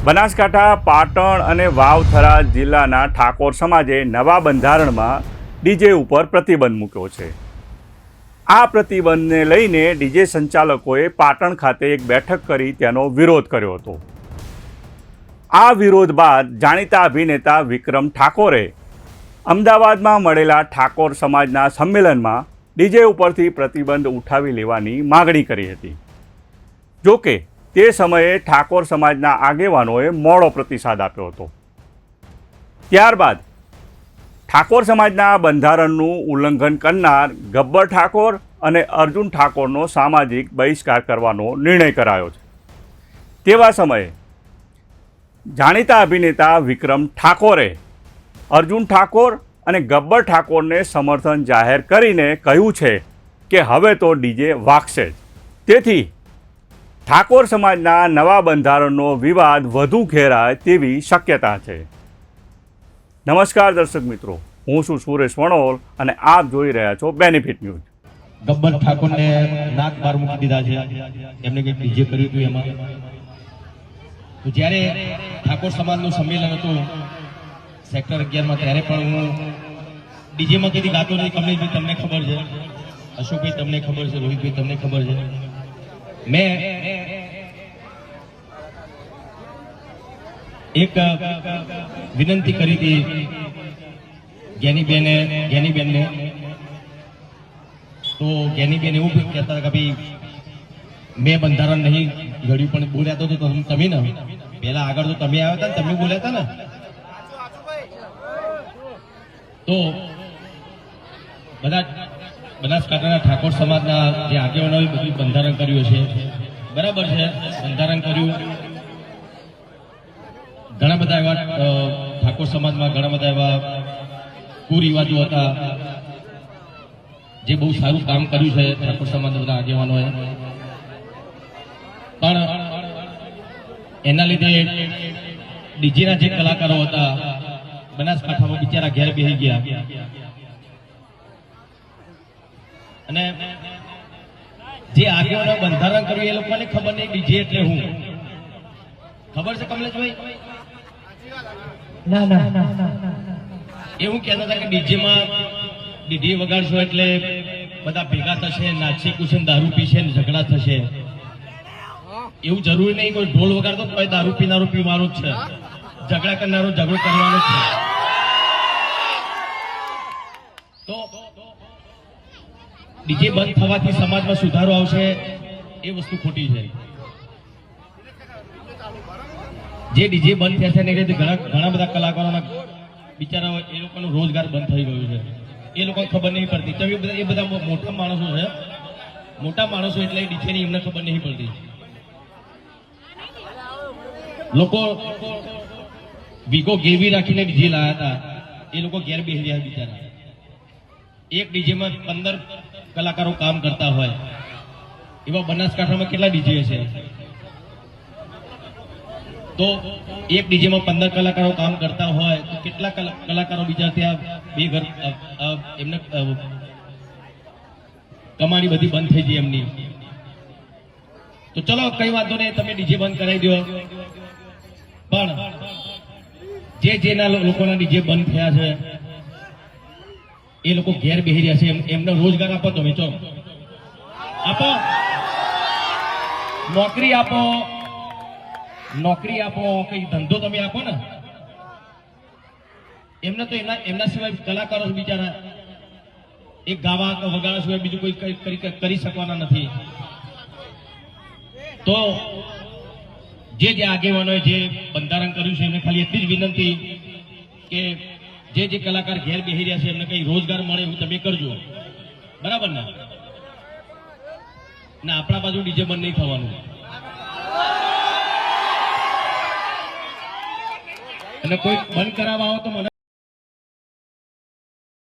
બનાસકાંઠા, પાટણ અને વાવથરા જિલ્લાના ઠાકોર સમાજે નવા બંધારણમાં ડીજે ઉપર પ્રતિબંધ મૂક્યો છે। આ પ્રતિબંધને લઈને ડીજે સંચાલકોએ પાટણ ખાતે એક બેઠક કરી તેનો વિરોધ કર્યો હતો। આ વિરોધ બાદ જાણીતા અભિનેતા વિક્રમ ઠાકોરે અમદાવાદમાં મળેલા ઠાકોર સમાજના સંમેલનમાં ડીજે ઉપરથી પ્રતિબંધ ઉઠાવી લેવાની માગણી કરી હતી। જોકે તે સમયે ઠાકોર સમાજના આગેવાનોએ મોડો પ્રતિસાદ આપ્યો હતો। ત્યારબાદ ઠાકોર સમાજના બંધારણનું ઉલ્લંઘન કરનાર ગબ્બર ઠાકોર અને અર્જુન ઠાકોરનો સામાજિક બહિષ્કાર કરવાનો નિર્ણય કરાયો છે। તેવા સમયે જાણીતા અભિનેતા વિક્રમ ઠાકોરે અર્જુન ઠાકોર અને ગબ્બર ઠાકોરને સમર્થન જાહેર કરીને કહ્યું છે કે હવે તો ડીજે વાગશે જ। તેથી ઠાકોર સમાજના નવા બંધારણનો વિવાદ વધુ ઘેરાય તેવી શક્યતા છે। નમસ્કાર દર્શક મિત્રો, હું છું સુરેશ વણોલ અને આપ જોઈ રહ્યા છો બેનિફિટ ન્યૂઝ। ગબ્બર ઠાકોરને નાક બાર મૂકી દીધા છે, એમને કંઈક ડીજે કર્યું હતું એમાં। તો જ્યારે ઠાકોર સમાજનું સંમેલન હતું સેક્ટર 11માં, ત્યારે પણ હું ડીજેમાં કદી ગાતો નથી। કમલેશભાઈ તમને ખબર છે, અશોકભાઈ તમને ખબર છે, રોહિતભાઈ તમને ખબર છે। મેં એક વિનંતી કરી હતી જ્ઞાનીબેનને, તો જ્ઞાનીબેન એવું કહેતા કે ભાઈ મેં બંધારણ નહીં ઘડ્યું, પણ બોલ્યા તો તમે ને પહેલા આગળ તો તમે આવ્યા હતા ને, તમે બોલ્યા હતા ને। તો બધા બનાસકાંઠાના ઠાકોર સમાજના જે આગેવાનોએ બધું બંધારણ કર્યું છે, બરાબર છે, બંધારણ કર્યું। ઘણા બધા એવા ઠાકોર સમાજમાં ઘણા બધા એવા કુરિવાજો હતા જે બહુ સારું કામ કર્યું છે ઠાકોર સમાજના બધા આગેવાનોએ, પણ એના લીધે ડીજેના જે કલાકારો હતા બનાસકાંઠામાં બિચારા ઘેર બેસી ગયા। અને જે આગેવાનો બંધારણ કર્યું એ લોકોને ખબર નહીં ડીજે એટલે હું ખબર છે કમલેશભાઈ? ના એવું કહેતા હતા કે ડીજે વગાડશો એટલે બધા ભેગા થશે, નાચી કુશે, દારૂ પીશે ને ઝઘડા થશે। એવું જરૂરી નહીં કોઈ ઢોલ વગાડતો કોઈ દારૂ પીનારો પીવાનો જ છે, ઝઘડા કરનારો ઝઘડો કરવાનો જ છે। તો ડીજે બંધ થવાથી સમાજમાં સુધારો આવશે એ વસ્તુ ખોટી છે। જે ડીજે બંધ થશે ને એટલે ઘણા બધા કલાકારોના બિચારા એ લોકોનો રોજગાર બંધ થઈ ગયો છે, એ લોકોને ખબર નહીં પડતી। તમે એ બધા મોટા માણસો છે, મોટા માણસો એટલે ડીજેની એમને ખબર નહીં પડતી। લોકો વીગો ગેરવી રાખીને ડીજે લાયા હતા, એ લોકો ઘેર બેસી રહ્યા બિચારા। એક ડીજેમાં 15 કલાકારો કામ કરતા હોય, એવા બનાસકાંઠામાં કેટલા ડીજે છે? તો એક ડીજેમાં 15 કલાકારો કામ કરતા હોય તો કેટલા કલાકારો બીજા ત્યાં બે ઘર એમને કમાણી બધી બંધ થઈ ગઈ એમની। તો ચલો કઈ વાંધો નહીં, તમે ડીજે બંધ કરાવી દો, પણ જેના લોકોના ડીજે બંધ થયા છે એ લોકો ઘેર બેસી રહ્યા છે, એમને રોજગાર આપો, તમે ચલો આપો, નોકરી આપો, કઈ ધંધો તમે આપો ને એમને। તો એમના સિવાય કલાકારો બિચારા એક ગાવા વગાડવા સિવાય બીજું કોઈ કરી શકવાના નથી। તો જે આગેવાનોએ જે બંધારણ કર્યું છે એમને ખાલી એટલી જ વિનંતી કે જે કલાકાર ઘેર બેસી રહ્યા છે એમને કઈ રોજગાર મળે એવું તમે કરજો, બરાબર ને? ના, આપણા બાજુ ડીજે બંધ નહીં થવાનું। અને કોઈ બંધ કરાવવા આવો તો મને